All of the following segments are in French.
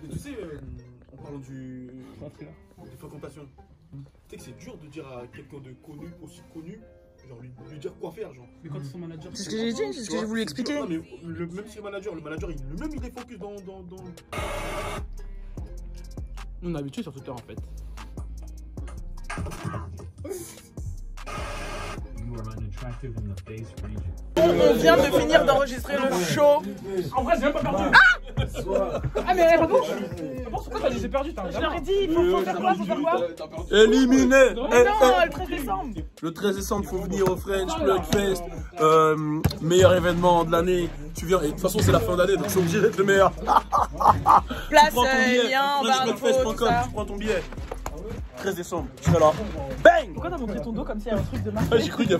Mais tu sais, en parlant des fréquentations, tu sais que c'est dur de dire à quelqu'un de connu, aussi connu, genre lui dire quoi faire, genre. Mais quand ils sont managers, c'est ce que j'ai dit, c'est ce que j'ai voulu expliquer. Non, mais même si le manager il est focus dans... On est habitué sur Twitter en fait. On vient de finir d'enregistrer le show. En vrai, j'ai même pas perdu. Ah mais pardon, pourquoi t'as dit j'ai perdu? Je leur ai dit, il faut faire quoi, Éliminé. Non, le 13 décembre. Le 13 décembre, il faut venir au French Plug Fest. Meilleur événement de l'année. Tu viens, et de toute façon, c'est la fin d'année, donc c'est obligé d'être le meilleur. Place, lien, barre info, tout ça. Tu prends ton billet. 13 décembre, tu seras là. Bang! Pourquoi t'as montré ton dos comme s'il y avait un truc de marque? J'ai cru qu'il y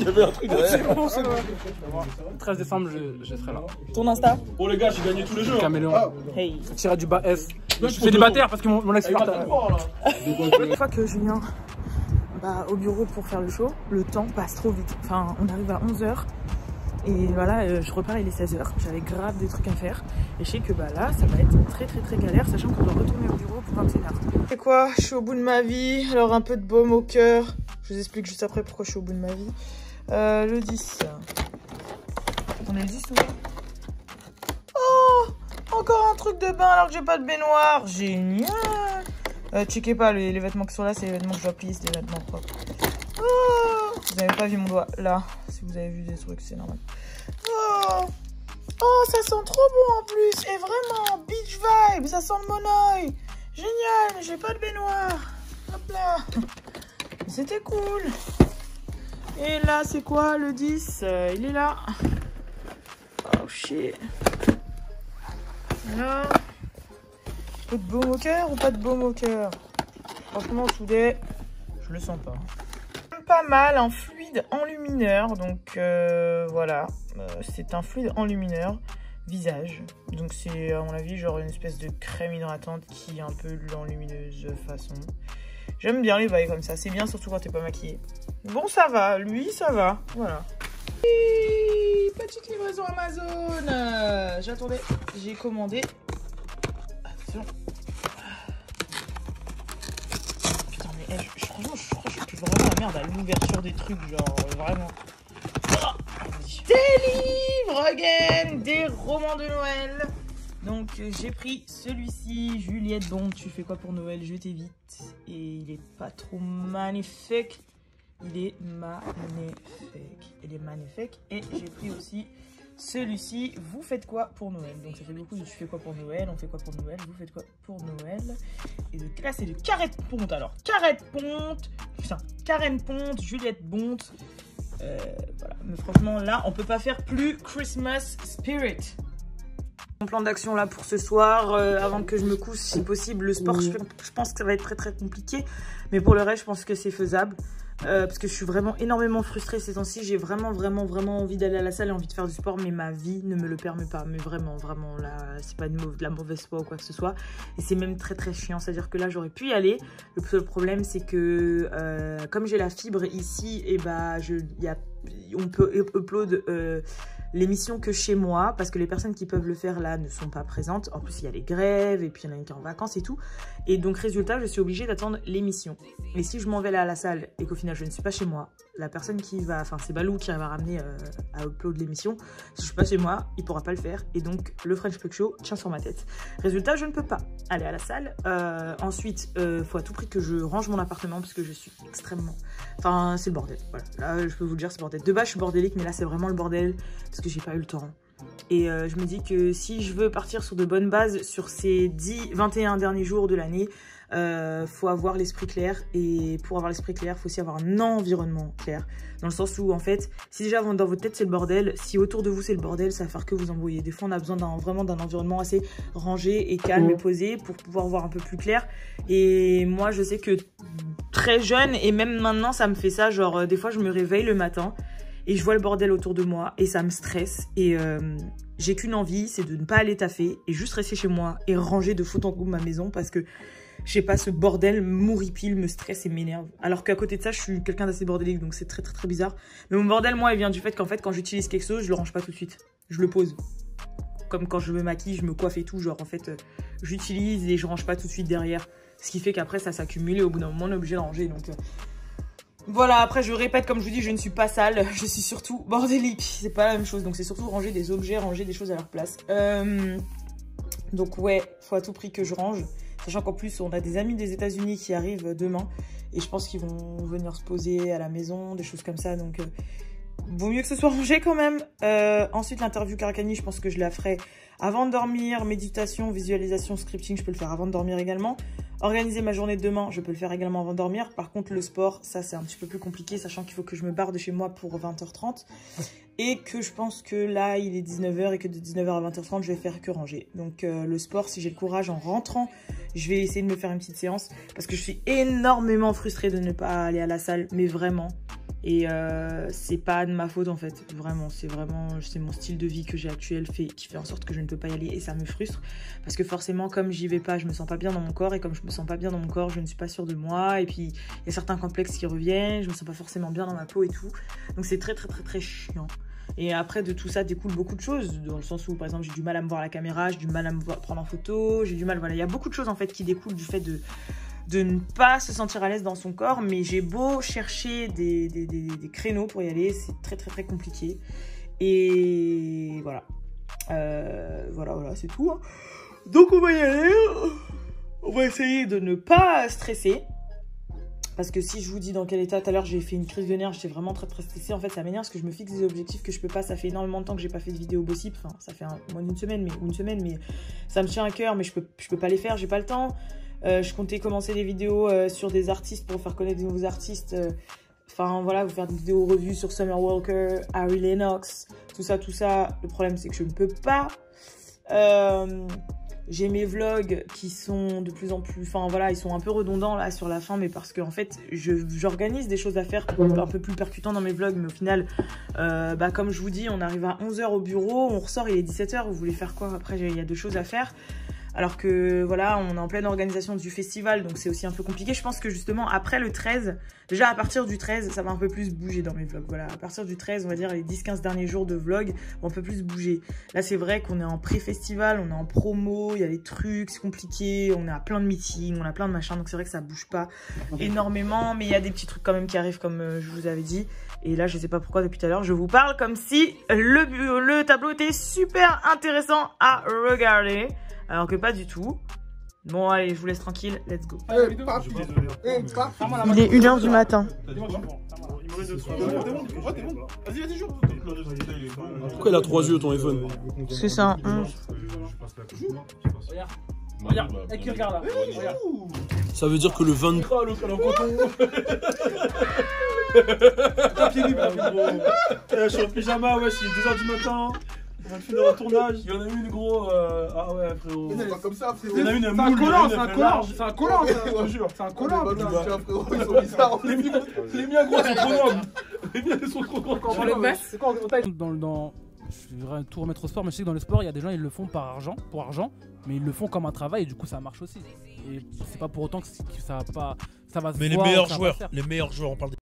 avait un truc derrière. Le 13 décembre, je serai là. Ton Insta? Oh les gars, j'ai gagné tous les jeux. Caméléon. Hey. Tiré du bas S. Je fais des battères parce que mon ex part. Une fois que je viens au bureau pour faire le show, le temps passe trop vite. Enfin, on arrive à 11h. Et voilà, je repars, il est 16h. J'avais grave des trucs à faire. Et je sais que là, ça va être très galère, sachant qu'on doit retourner au bureau pour 21h. C'est quoi? Je suis au bout de ma vie. Alors, un peu de baume au cœur. Je vous explique juste après pourquoi je suis au bout de ma vie. Le 10. On est le 10 ou pas? Oh! Encore un truc de bain alors que j'ai pas de baignoire. Génial! Checkez pas, les vêtements qui sont là, c'est les vêtements que je dois plier, c'est des vêtements propres. Oh, vous n'avez pas vu mon doigt là. Si vous avez vu des trucs, c'est normal. Oh, ça sent trop bon en plus. Et vraiment, beach vibe. Ça sent le monoï. Génial, j'ai pas de baignoire. Hop là. C'était cool. Et là, c'est quoi le 10? Il est là. Oh shit. Alors, peu de baume au cœur ou pas de baume au cœur? Franchement, soudé, je le sens pas. Pas mal, un fluide enlumineur, donc voilà, c'est un fluide enlumineur visage, donc c'est à mon avis genre une espèce de crème hydratante qui est un peu l'enlumineuse façon. J'aime bien les bails comme ça, c'est bien surtout quand t'es pas maquillée. Bon, ça va, lui ça va, voilà. Et petite livraison Amazon, j'attendais, j'ai commandé. Attention. Putain mais franchement je suis vraiment la merde à l'ouverture des trucs, genre vraiment. Des livres again, des romans de Noël. Donc j'ai pris celui-ci, Juliette Bond, tu fais quoi pour Noël, je t'évite. Et il est pas trop magnifique. Il est magnifique. Et j'ai pris aussi celui-ci, vous faites quoi pour Noël. Donc ça fait beaucoup de tu fais quoi pour Noël, on fait quoi pour Noël, vous faites quoi pour Noël. Et là c'est de Carrette Ponte. Alors Carrette Ponte, putain, Karen Ponte, Juliette Bond. Voilà, mais franchement là on peut pas faire plus Christmas spirit. Mon plan d'action là pour ce soir, avant que je me couche, si possible, le sport, je pense que ça va être très compliqué, mais pour le reste je pense que c'est faisable. Parce que je suis vraiment énormément frustrée ces temps-ci. J'ai vraiment envie d'aller à la salle et envie de faire du sport, mais ma vie ne me le permet pas. Mais vraiment là, c'est pas de la mauvaise foi ou quoi que ce soit. Et c'est même très chiant. C'est-à-dire que là, j'aurais pu y aller. Le seul problème, c'est que comme j'ai la fibre ici, et on peut upload l'émission que chez moi, parce que les personnes qui peuvent le faire là ne sont pas présentes. En plus, il y a les grèves, et puis il y en a une qui est en vacances et tout. Et donc, résultat, je suis obligée d'attendre l'émission. Et si je m'en vais là à la salle et qu'au final, je ne suis pas chez moi, la personne qui va... Enfin, c'est Balou qui va ramener à upload l'émission. Si je suis pas chez moi, il pourra pas le faire. Et donc, le French Plug Show tient sur ma tête. Résultat, je ne peux pas aller à la salle. Ensuite, faut à tout prix que je range mon appartement, parce que je suis extrêmement... Enfin, c'est le bordel. Voilà. Là, je peux vous le dire, c'est le bordel. De base, je suis bordélique, mais là, c'est vraiment le bordel. Parce que j'ai pas eu le temps. Et je me dis que si je veux partir sur de bonnes bases sur ces 21 derniers jours de l'année, faut avoir l'esprit clair. Et pour avoir l'esprit clair, faut aussi avoir un environnement clair. Dans le sens où, en fait, si déjà dans votre tête c'est le bordel, si autour de vous c'est le bordel, ça va faire que vous embrouiller. Des fois, on a besoin vraiment d'un environnement assez rangé et calme et posé pour pouvoir voir un peu plus clair. Et moi, je sais que très jeune, et même maintenant, ça me fait ça. Genre, des fois, je me réveille le matin et je vois le bordel autour de moi et ça me stresse. Et j'ai qu'une envie, c'est de ne pas aller taffer et juste rester chez moi et ranger de fond en comble ma maison, parce que je sais pas, ce bordel m'horripile, me stresse et m'énerve. Alors qu'à côté de ça, je suis quelqu'un d'assez bordélique, donc c'est très bizarre. Mais mon bordel, moi, il vient du fait qu'en fait, quand j'utilise quelque chose, je le range pas tout de suite. Je le pose. comme quand je me maquille, je me coiffe et tout, genre en fait j'utilise et je range pas tout de suite derrière. Ce qui fait qu'après ça s'accumule et au bout d'un moment on est obligé de ranger. Donc voilà, après je répète, comme je vous dis, je ne suis pas sale, je suis surtout bordélique. C'est pas la même chose, donc c'est surtout ranger des objets, ranger des choses à leur place. Donc ouais, faut à tout prix que je range. Sachant qu'en plus on a des amis des États-Unis qui arrivent demain. Et je pense qu'ils vont venir se poser à la maison, des choses comme ça. Donc vaut mieux que ce soit rangé quand même. Ensuite l'interview Karakani, je pense que je la ferai avant de dormir. Méditation, visualisation, scripting, je peux le faire avant de dormir également. Organiser ma journée de demain, je peux le faire également avant de dormir. Par contre, le sport, ça c'est un petit peu plus compliqué, sachant qu'il faut que je me barre de chez moi pour 20h30. Et que je pense que là, il est 19h et que de 19h à 20h30, je vais faire que ranger. Donc le sport, si j'ai le courage en rentrant, je vais essayer de me faire une petite séance. Parce que je suis énormément frustrée de ne pas aller à la salle, mais vraiment. Et c'est pas de ma faute en fait, vraiment, c'est mon style de vie que j'ai actuel qui fait en sorte que je ne peux pas y aller et ça me frustre. Parce que forcément, comme j'y vais pas, je me sens pas bien dans mon corps et comme je me sens pas bien dans mon corps, je ne suis pas sûre de moi. Et puis, il y a certains complexes qui reviennent, je me sens pas forcément bien dans ma peau et tout. Donc c'est très chiant. Et après, de tout ça découle beaucoup de choses, dans le sens où, par exemple, j'ai du mal à me voir à la caméra, j'ai du mal à me prendre en photo, j'ai du mal, voilà, il y a beaucoup de choses en fait qui découlent du fait de ne pas se sentir à l'aise dans son corps, mais j'ai beau chercher des créneaux pour y aller, c'est très compliqué. Et voilà. Voilà, c'est tout. Hein. Donc on va y aller. On va essayer de ne pas stresser. Parce que si je vous dis dans quel état, tout à l'heure j'ai fait une crise de nerfs, j'étais vraiment très stressée. En fait, ça m'énerve parce que je me fixe des objectifs que je peux pas. Ça fait énormément de temps que j'ai pas fait de vidéo possible. Enfin, ça fait moins d'une semaine, mais ça me tient à cœur, mais je peux pas les faire, j'ai pas le temps. Je comptais commencer des vidéos sur des artistes pour faire connaître des nouveaux artistes. Enfin voilà, vous faire des vidéos revues sur Summer Walker, Harry Lennox, tout ça. Le problème c'est que je ne peux pas. J'ai mes vlogs qui sont de plus en plus... Enfin voilà, ils sont un peu redondants là sur la fin, mais parce que en fait, j'organise des choses à faire un peu plus percutant dans mes vlogs. Mais au final, comme je vous dis, on arrive à 11h au bureau, on ressort, il est 17h, vous voulez faire quoi? Après, il y a 2 choses à faire. Alors que voilà, on est en pleine organisation du festival, donc c'est aussi un peu compliqué. Je pense que justement, après le 13, déjà à partir du 13, ça va un peu plus bouger dans mes vlogs. Voilà, à partir du 13, on va dire les 10-15 derniers jours de vlog, on peut plus bouger. Là, c'est vrai qu'on est en pré-festival, on est en promo, il y a des trucs, c'est compliqué, on est à plein de meetings, on a plein de machins, donc c'est vrai que ça bouge pas énormément, mais il y a des petits trucs quand même qui arrivent, comme je vous avais dit. Et là, je sais pas pourquoi, depuis tout à l'heure, je vous parle comme si le tableau était super intéressant à regarder. Alors que pas du tout. Bon, allez, je vous laisse tranquille. Let's go. Il est 1h du matin. Pourquoi il a 3 yeux ton iPhone? C'est ça, 11. Regarde, et qui regarde là. Regarde. Ça veut dire que le 23... Je suis en pyjama, ouais, il est 2h du matin. On va finir un tournage. Il y en a une, gros. Ah ouais, frérot. C'est pas comme ça, frérot. Il y en a une, c'est un collant, c'est un collant, je te jure. C'est un collant, frérot. Ils sont bizarres. Les miens, gros, sont trop grands. Les miens, ils sont trop grands. C'est quoi en taille? Je vais tout remettre au sport, mais je sais que dans le sport, il y a des gens, ils le font pour argent, mais ils le font comme un travail et du coup, ça marche aussi. Et c'est pas pour autant que ça va se voir. Mais les meilleurs joueurs, on parle des